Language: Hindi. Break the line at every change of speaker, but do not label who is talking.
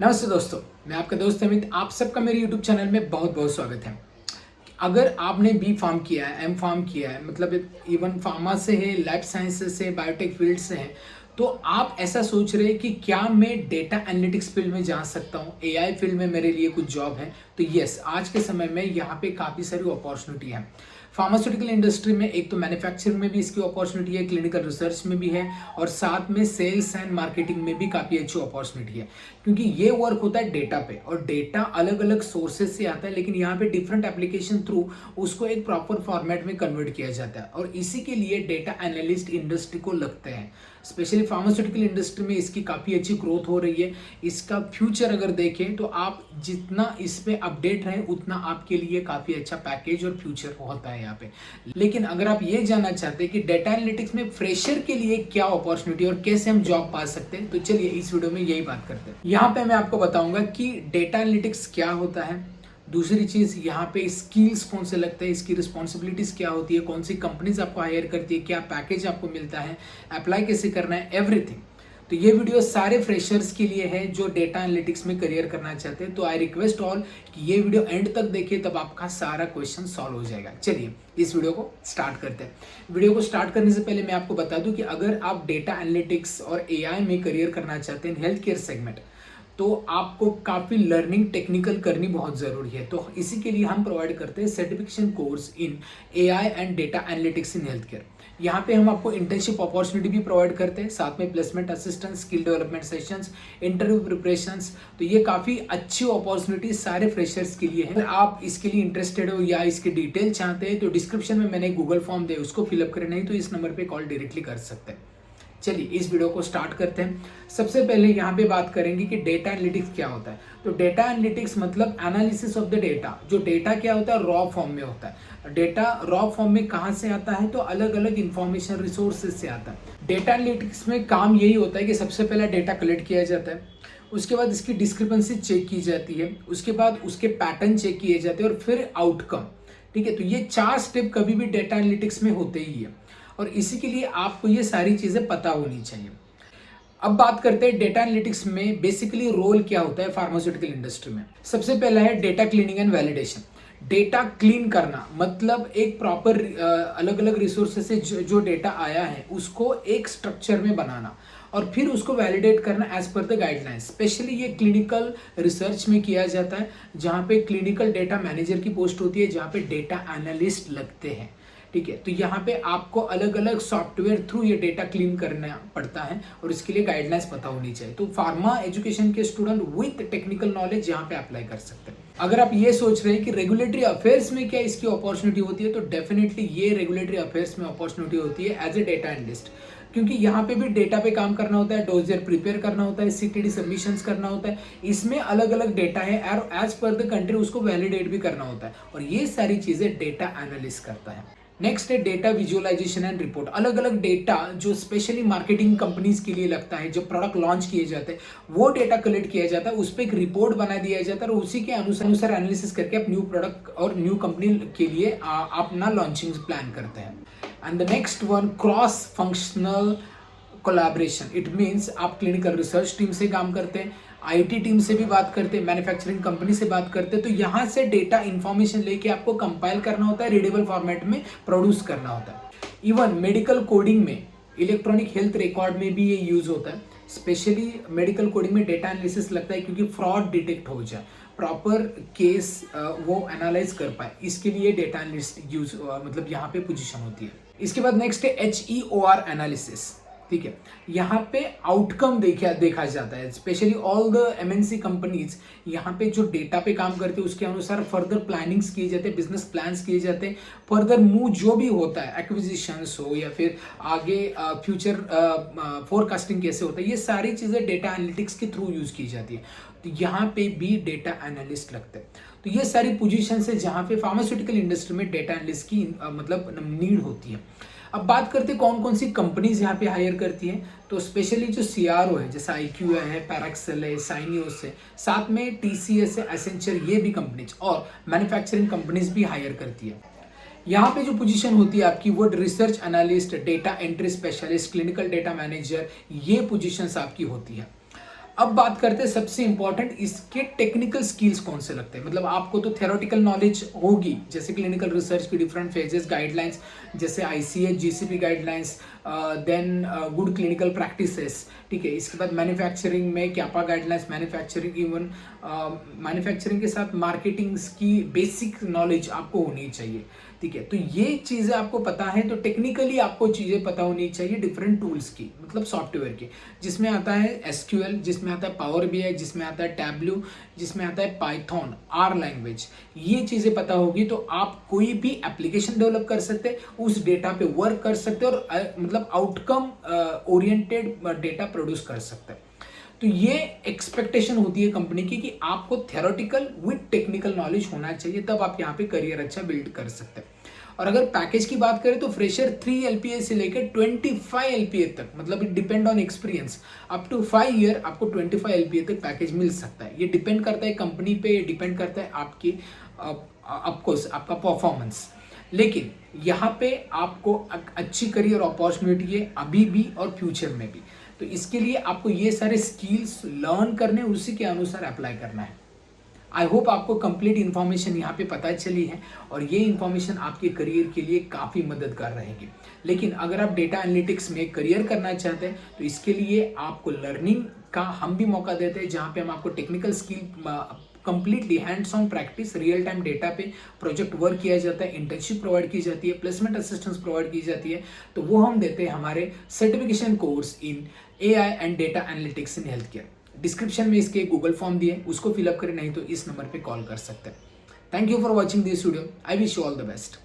नमस्ते दोस्तों, मैं आपका दोस्त अमित। आप सबका मेरे YouTube चैनल में बहुत बहुत स्वागत है। अगर आपने बी फार्म किया है, एम फार्म किया है, मतलब इवन फार्मा से है, लाइफ साइंसेस से, बायोटेक फील्ड से है, तो आप ऐसा सोच रहे हैं कि क्या मैं डेटा एनालिटिक्स फील्ड में जा सकता हूँ, एआई फील्ड में मेरे लिए कुछ जॉब है। तो यस, आज के समय में यहाँ पे काफ़ी सारी अपॉर्चुनिटी है। फार्मास्यूटिकल इंडस्ट्री में एक तो मैन्युफैक्चरिंग में भी इसकी अपॉर्चुनिटी है, क्लिनिकल रिसर्च में भी है, और साथ में सेल्स एंड मार्केटिंग में भी काफ़ी अच्छी अपॉर्चुनिटी है। क्योंकि ये वर्क होता है डेटा पे, और डेटा अलग अलग सोर्सेज से आता है, लेकिन यहाँ पे डिफरेंट एप्लीकेशन थ्रू उसको एक प्रॉपर फॉर्मेट में कन्वर्ट किया जाता है, और इसी के लिए डेटा एनालिस्ट इंडस्ट्री को लगते हैं। स्पेशली फार्मास्यूटिकल इंडस्ट्री में इसकी काफ़ी अच्छी ग्रोथ हो रही है। इसका फ्यूचर अगर देखें तो आप जितना इस पे अपडेट रहें उतना आपके लिए काफ़ी अच्छा पैकेज और फ्यूचर होता है यहाँ पे। लेकिन अगर आप ये जानना चाहते हैं कि डेटा एनालिटिक्स में फ्रेशर के लिए क्या अपॉर्चुनिटी और कैसे हम जॉब पा सकते हैं, तो चलिए इस वीडियो में यही बात करते हैं। यहाँ पे मैं आपको बताऊंगा कि डेटा एनालिटिक्स क्या होता है। दूसरी चीज़, यहाँ पे स्किल्स कौन से लगते हैं, इसकी रिस्पॉन्सिबिलिटीज़ क्या होती है, कौन सी कंपनीज आपको हायर करती है, क्या पैकेज आपको मिलता है, अप्लाई कैसे करना है, एवरीथिंग। तो ये वीडियो सारे फ्रेशर्स के लिए है जो डेटा एनालिटिक्स में करियर करना चाहते हैं। तो आई रिक्वेस्ट ऑल कि ये वीडियो एंड तक देखिए, तब आपका सारा क्वेश्चन सॉल्व हो जाएगा। चलिए इस वीडियो को स्टार्ट करते हैं। वीडियो को स्टार्ट करने से पहले मैं आपको बता दूं कि अगर आप डेटा एनालिटिक्स और एआई में करियर करना चाहते हैं हेल्थ केयर सेगमेंट, तो आपको काफ़ी लर्निंग टेक्निकल करनी बहुत ज़रूरी है। तो इसी के लिए हम प्रोवाइड करते हैं certification course in AI and data analytics in health care. यहाँ पे हम आपको इंटर्नशिप अपॉर्चुनिटी भी प्रोवाइड करते हैं, साथ में placement assistance, skill development sessions, interview preparations. तो ये काफ़ी अच्छी अपॉर्चुनिटी सारे फ्रेशर्स के लिए है। अगर आप इसके लिए इंटरेस्टेड हो या इसके डिटेल चाहते हैं तो डिस्क्रिप्शन में मैंने गूगल फॉर्म दे, उसको फिलअप करें, नहीं तो इस नंबर पर कॉल डायरेक्टली कर सकते हैं। चलिए इस वीडियो को स्टार्ट करते हैं। सबसे पहले यहाँ पे बात करेंगे कि डेटा एनालिटिक्स क्या होता है। तो डेटा एनालिटिक्स मतलब एनालिसिस ऑफ द डेटा। जो डेटा क्या होता है, रॉ फॉर्म में होता है। डेटा रॉ फॉर्म में कहाँ से आता है, तो अलग अलग इंफॉर्मेशन रिसोर्सेज से आता है। डेटा एनालिटिक्स में काम यही होता है कि सबसे पहले डेटा कलेक्ट किया जाता है, उसके बाद इसकी डिस्क्रिपेंसी चेक की जाती है, उसके बाद उसके पैटर्न चेक किए जाते हैं, और फिर आउटकम। ठीक है, तो ये 4 स्टेप कभी भी डेटा एनालिटिक्स में होते ही है, और इसी के लिए आपको ये सारी चीज़ें पता होनी चाहिए। अब बात करते हैं डेटा एनालिटिक्स में बेसिकली रोल क्या होता है फार्मास्यूटिकल इंडस्ट्री में। सबसे पहला है data cleaning and validation. Data clean करना मतलब एक प्रॉपर अलग अलग रिसोर्सेज से जो डेटा आया है उसको एक स्ट्रक्चर में बनाना, और फिर उसको वैलिडेट करना as per the guidelines. Specially ये क्लिनिकल रिसर्च में किया जाता है, जहाँ पे क्लिनिकल डेटा मैनेजर की पोस्ट होती है, जहाँ पे डेटा एनालिस्ट लगते हैं। ठीक है, तो यहाँ पे आपको अलग अलग सॉफ्टवेयर थ्रू ये डेटा क्लीन करना पड़ता है, और इसके लिए गाइडलाइंस पता होनी चाहिए। तो फार्मा एजुकेशन के स्टूडेंट विथ टेक्निकल नॉलेज यहाँ पे अप्लाई कर सकते हैं। अगर आप ये सोच रहे हैं कि रेगुलेटरी अफेयर्स में क्या इसकी अपॉर्चुनिटी होती है, तो डेफिनेटली ये रेगुलेटरी अफेयर्स में अपॉर्चुनिटी होती है एज ए डेटा एनालिस्ट। क्योंकि यहाँ पे भी डेटा पे काम करना होता है, डोजियर प्रिपेयर करना होता है, सीटीडी सबमिशंस करना होता है। इसमें अलग अलग डेटा है, एज पर द कंट्री उसको वैलिडेट भी करना होता है, और ये सारी चीज़ें डेटा एनालिस्ट करता है। नेक्स्ट है डेटा विजुअलाइजेशन एंड रिपोर्ट। अलग अलग डेटा जो स्पेशली मार्केटिंग कंपनीज के लिए लगता है, जो प्रोडक्ट लॉन्च किए जाते हैं, वो डेटा कलेक्ट किया जाता है, उस पर एक रिपोर्ट बना दिया जाता है, और उसी के अनुसार एनालिसिस करके आप न्यू प्रोडक्ट और न्यू कंपनी के लिए अपना लॉन्चिंग प्लान करते हैं। And the next one, cross functional collaboration. It means आप क्लिनिकल रिसर्च टीम से काम करते हैं, आईटी टीम से भी बात करते हैं, मैन्युफैक्चरिंग कंपनी से बात करते हैं। तो यहाँ से डेटा इंफॉर्मेशन लेके आपको कंपाइल करना होता है, रीडेबल फॉर्मेट में प्रोड्यूस करना होता है। इवन मेडिकल कोडिंग में, इलेक्ट्रॉनिक हेल्थ रिकॉर्ड में भी ये यूज होता है। स्पेशली मेडिकल कोडिंग में डेटा एनालिसिस लगता है, क्योंकि फ्रॉड डिटेक्ट हो जाए, प्रॉपर केस वो एनालाइज कर पाए, इसके लिए डेटा एनालिस्ट यूज मतलब यहाँ पे पोजीशन होती है। इसके बाद नेक्स्ट है HEOR एनालिसिस। ठीक है, यहाँ पे आउटकम देखा जाता है। Specially all the MNC companies यहाँ पे जो डेटा पे काम करते हैं उसके अनुसार फर्दर प्लानिंग्स किए जाते हैं, बिजनेस प्लान्स किए जाते हैं। फर्दर मूव जो भी होता है, एक्विजिशंस हो या फिर आगे फ्यूचर फोरकास्टिंग कैसे होता है, ये सारी चीज़ें डेटा एनालिटिक्स के थ्रू यूज की जाती है। तो यहाँ पे भी डेटा एनालिस्ट लगते हैं। तो ये सारी पोजीशन है जहाँ पे फार्मास्यूटिकल इंडस्ट्री में डेटा एनालिस्ट की मतलब नीड होती है। अब बात करते हैं कौन कौन सी कंपनीज यहाँ पे हायर करती हैं। तो स्पेशली जो CRO है, जैसे IQVIA है, पैराक्सेल है, साइनियोस है, साथ में TCS है, एसेंचर, ये भी कंपनीज, और मैन्युफैक्चरिंग कंपनीज भी हायर करती है। यहाँ पे जो पोजीशन होती है आपकी, वो research analyst, data entry specialist, clinical data manager, ये पोजीशंस आपकी होती है। अब बात करते हैं सबसे इंपॉर्टेंट इसके टेक्निकल स्किल्स कौन से लगते हैं। मतलब आपको तो थ्योरेटिकल नॉलेज होगी, जैसे क्लिनिकल रिसर्च की डिफरेंट फेजेस, गाइडलाइंस जैसे ICH GCP guidelines, then good clinical practices, ठीक है। इसके बाद मैन्युफैक्चरिंग में CAPA guidelines, manufacturing, even manufacturing के साथ मार्केटिंग की बेसिक नॉलेज आपको होनी चाहिए, ठीक है। तो ये चीज़ें आपको पता है, तो टेक्निकली आपको चीज़ें पता होनी चाहिए डिफरेंट टूल्स की, मतलब सॉफ्टवेयर की, जिसमें आता है SQL, जिसमें आता है पावर BI, जिसमें आता है टैब्लू, जिसमें आता है पाइथन, R लैंग्वेज। ये चीज़ें पता होगी तो आप कोई भी एप्लीकेशन डेवलप कर सकते हैं, उस डेटा पे वर्क कर सकते हैं और मतलब आउटकम ओरिएंटेड डेटा प्रोड्यूस कर सकते हैं। तो ये एक्सपेक्टेशन होती है कंपनी की कि आपको थ्योरेटिकल विद टेक्निकल नॉलेज होना चाहिए, तब आप यहाँ पे करियर अच्छा बिल्ड कर सकते हैं। और अगर पैकेज की बात करें तो फ्रेशर 3 LPA से लेकर 25 LPA तक, मतलब it depend on experience, up to 5 year आपको 25 LPA तक पैकेज मिल सकता है। ये डिपेंड करता है कंपनी पे, ये डिपेंड करता है आपकी ऑफकोर्स आपका परफॉर्मेंस। लेकिन यहाँ पे आपको अच्छी करियर अपॉर्चुनिटी है अभी भी और फ्यूचर में भी। तो इसके लिए आपको ये सारे स्किल्स लर्न करने, उसी के अनुसार अप्लाई करना है। आई होप आपको कंप्लीट इन्फॉर्मेशन यहाँ पे पता चली है और ये इन्फॉर्मेशन आपके करियर के लिए काफ़ी मददगार रहेगी। लेकिन अगर आप डेटा एनालिटिक्स में करियर करना चाहते हैं तो इसके लिए आपको लर्निंग का हम भी मौका देते हैं, जहाँ पे हम आपको technical skill completely hands on practice, real time data पे प्रोजेक्ट वर्क किया जाता है, इंटर्नशिप प्रोवाइड की जाती है, प्लेसमेंट असिस्टेंस प्रोवाइड की जाती है। तो वो हम देते हैं हमारे certification course in AI and data analytics in health care. Description में इसके गूगल फॉर्म दिए, उसको फिलअप करें, नहीं तो इस नंबर पे कॉल कर सकते हैं। Thank you for watching this video. I wish you all the best.